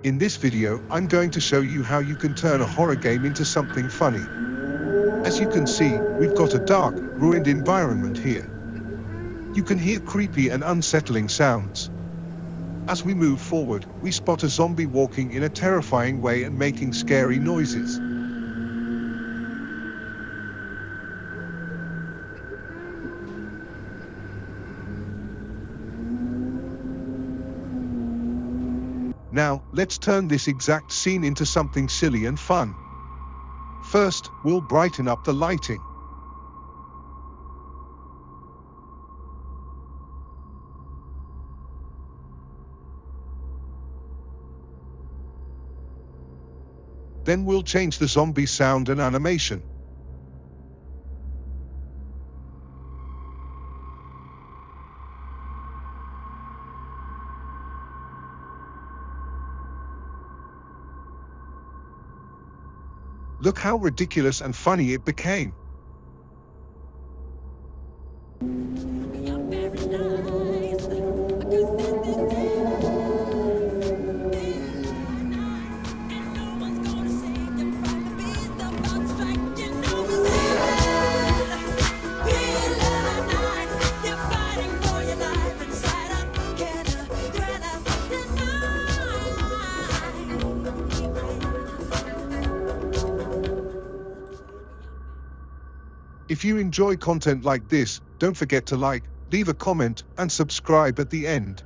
In this video, I'm going to show you how you can turn a horror game into something funny. As you can see, we've got a dark, ruined environment here. You can hear creepy and unsettling sounds. As we move forward, we spot a zombie walking in a terrifying way and making scary noises. Now, let's turn this exact scene into something silly and fun. First, we'll brighten up the lighting. Then we'll change the zombie sound and animation. Look how ridiculous and funny it became. If you enjoy content like this, don't forget to like, leave a comment, and subscribe at the end.